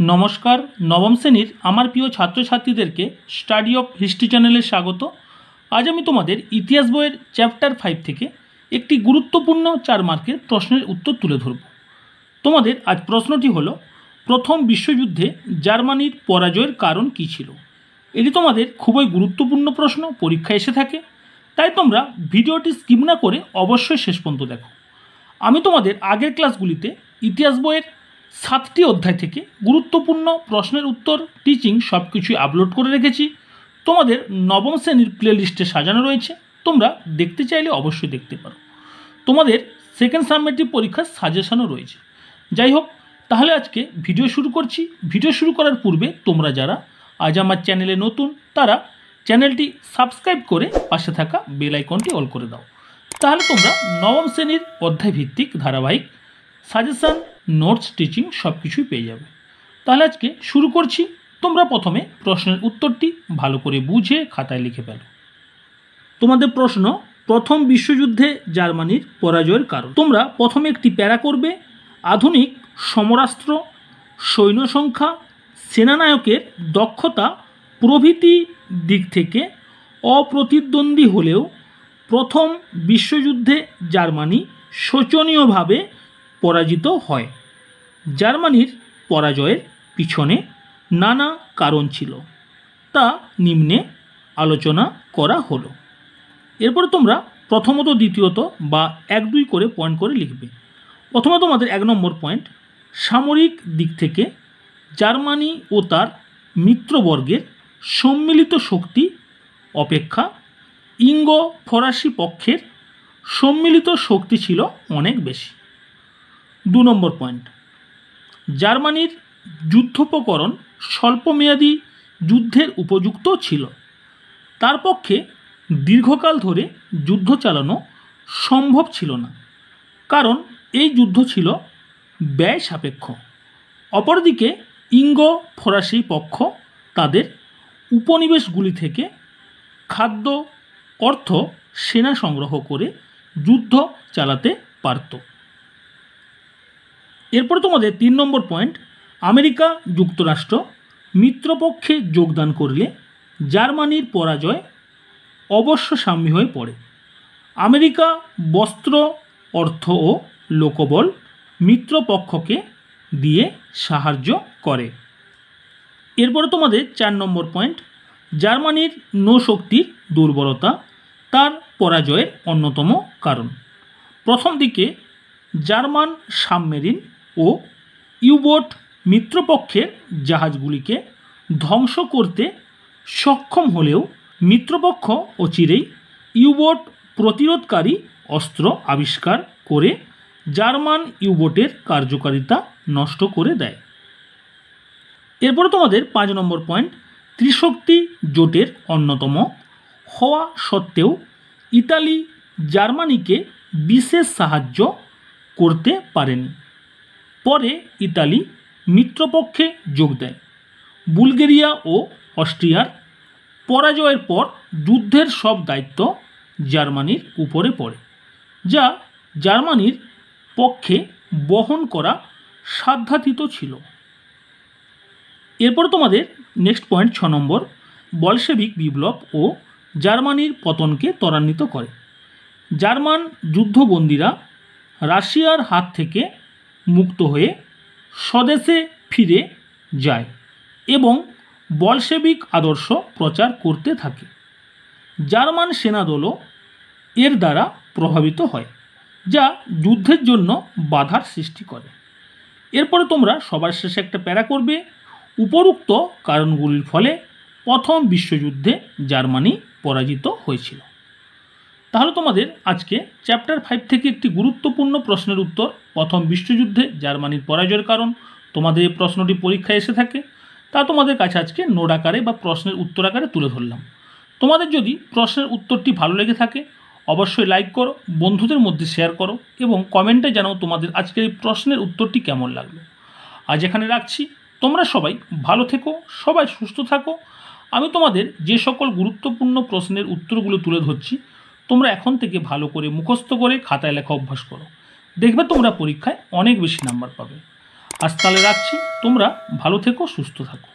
নমস্কার, নবম শ্রেণীর আমার প্রিয় ছাত্রছাত্রীদেরকে স্টাডি অফ হিস্ট্রি চ্যানেলে স্বাগত। আজ আমি তোমাদের ইতিহাস বইয়ের চ্যাপ্টার 5 থেকে একটি গুরুত্বপূর্ণ 4 মার্কের প্রশ্নের উত্তর তুলে ধরব। তোমাদের আজ প্রশ্নটি হলো, প্রথম বিশ্বযুদ্ধে জার্মানির পরাজয়ের কারণ কী ছিল? এটি তোমাদের খুবই গুরুত্বপূর্ণ প্রশ্ন, পরীক্ষায় এসে থাকে। তাই তোমরা ভিডিওটি স্কিপ না করে অবশ্যই শেষ পর্যন্ত দেখো। আমি তোমাদের আগের ক্লাসগুলিতে ইতিহাস বইয়ের 7টি অধ্যায় থেকে গুরুত্বপূর্ণ প্রশ্নের উত্তর, টিচিং সব কিছুই আপলোড করে রেখেছি। তোমাদের নবম শ্রেণীর প্লেলিস্টে সাজানো রয়েছে, তোমরা দেখতে চাইলে অবশ্যই দেখতে পারো। তোমাদের সেকেন্ড সাবমেটিভ পরীক্ষার সাজেশনও রয়েছে। যাই হোক, তাহলে আজকে ভিডিও শুরু করছি। ভিডিও শুরু করার পূর্বে তোমরা যারা আজ আমার চ্যানেলে নতুন, তারা চ্যানেলটি সাবস্ক্রাইব করে পাশে থাকা বেল আইকনটি অল করে দাও। তাহলে তোমরা নবম শ্রেণীর অধ্যায় ভিত্তিক ধারাবাহিক সাজেশন, নোটস, টিচিং সব কিছুই পেয়ে যাবে। তাহলে আজকে শুরু করছি। তোমরা প্রথমে প্রশ্নের উত্তরটি ভালো করে বুঝে খাতায় লিখে ফেলো। তোমাদের প্রশ্ন, প্রথম বিশ্বযুদ্ধে জার্মানির পরাজয়ের কারণ। তোমরা প্রথমে একটি প্যারা করবে। আধুনিক সমরাস্ত্র, সৈন্য সংখ্যা, সেনানায়কের দক্ষতা প্রভৃতি দিক থেকে অপ্রতিদ্বন্দ্বী হলেও প্রথম বিশ্বযুদ্ধে জার্মানি শোচনীয়ভাবে পরাজিত হয়। জার্মানির পরাজয়ের পিছনে নানা কারণ ছিল, তা নিম্নে আলোচনা করা হলো। এরপরে তোমরা প্রথমত, দ্বিতীয়ত বা 1-2 করে পয়েন্ট করে লিখবে। প্রথমে তোমাদের 1 নম্বর পয়েন্ট, সামরিক দিক থেকে জার্মানি ও তার মিত্রবর্গের সম্মিলিত শক্তি অপেক্ষা ইঙ্গো ফরাসি পক্ষের সম্মিলিত শক্তি ছিল অনেক বেশি। 2 নম্বর পয়েন্ট, জার্মানির যুদ্ধোপকরণ স্বল্পমেয়াদী যুদ্ধের উপযুক্ত ছিল। তার পক্ষে দীর্ঘকাল ধরে যুদ্ধ চালানো সম্ভব ছিল না, কারণ এই যুদ্ধ ছিল ব্যয় সাপেক্ষ। অপরদিকে ইঙ্গো ফরাসি পক্ষ তাদের উপনিবেশগুলি থেকে খাদ্য, অর্থ, সেনা সংগ্রহ করে যুদ্ধ চালাতে পারত। এরপর তোমাদের 3 নম্বর পয়েন্ট, আমেরিকা যুক্তরাষ্ট্র মিত্রপক্ষে যোগদান করলে জার্মানির পরাজয় অবশ্যসাম্য হয়ে পড়ে। আমেরিকা বস্ত্র, অর্থ ও লোকবল মিত্রপক্ষকে দিয়ে সাহায্য করে। এরপরে তোমাদের 4 নম্বর পয়েন্ট, জার্মানির নৌশক্তির দুর্বলতা তার পরাজয়ের অন্যতম কারণ। প্রথম দিকে জার্মান সাবমেরিন ও ইউবোট মিত্রপক্ষের জাহাজগুলিকে ধ্বংস করতে সক্ষম হলেও মিত্রপক্ষ অচিরেই ইউবোট প্রতিরোধকারী অস্ত্র আবিষ্কার করে জার্মান ইউবোটের কার্যকারিতা নষ্ট করে দেয়। এরপরে তোমাদের 5 নম্বর পয়েন্ট, ত্রিশক্তি জোটের অন্যতম হওয়া সত্ত্বেও ইতালি জার্মানিকে বিশেষ সাহায্য করতে পারেনি। পরে ইতালি মিত্রপক্ষে যোগ দেয়। বুলগেরিয়া ও অস্ট্রিয়ার পরাজয়ের পর যুদ্ধের সব দায়িত্ব জার্মানির উপরে পড়ে, যা জার্মানির পক্ষে বহন করা সাধ্যাতীত ছিল। এরপর তোমাদের নেক্সট পয়েন্ট 6 নম্বর, বলশেভিক বিপ্লব ও জার্মানির পতনকে ত্বরান্বিত করে। জার্মান যুদ্ধবন্দীরা রাশিয়ার হাত থেকে মুক্ত হয়ে স্বদেশে ফিরে যায় এবং বলশেভিক আদর্শ প্রচার করতে থাকে। জার্মান সেনাদলও এর দ্বারা প্রভাবিত হয়, যা যুদ্ধের জন্য বাধার সৃষ্টি করে। এরপরে তোমরা সবার শেষে একটা প্যারা করবে, উপরোক্ত কারণগুলির ফলে প্রথম বিশ্বযুদ্ধে জার্মানি পরাজিত হয়েছিল। তাহলে তোমাদের আজকে চ্যাপ্টার 5 থেকে একটি গুরুত্বপূর্ণ প্রশ্নের উত্তর, প্রথম বিশ্বযুদ্ধে জার্মানির পরাজয়ের কারণ। তোমাদের এই প্রশ্নটি পরীক্ষায় এসে থাকে, তা তোমাদের কাছে আজকে নোট আকারে বা প্রশ্নের উত্তর আকারে তুলে ধরলাম। তোমাদের যদি প্রশ্নের উত্তরটি ভালো লেগে থাকে অবশ্যই লাইক করো, বন্ধুদের মধ্যে শেয়ার করো এবং কমেন্টে জানাও তোমাদের আজকের এই প্রশ্নের উত্তরটি কেমন লাগলো। আজ এখানে রাখছি। তোমরা সবাই ভালো থেকো, সবাই সুস্থ থাকো। আমি তোমাদের যে সকল গুরুত্বপূর্ণ প্রশ্নের উত্তরগুলো তুলে ধরছি, তোমরা এখন থেকে ভালো করে মুখস্থ করে খাতায় লেখা অভ্যাস করো। দেখবে তোমরা পরীক্ষায় অনেক বেশি নাম্বার পাবে। আজ তাহলে রাখছি, তোমরা ভালো থেকো, সুস্থ থাকো।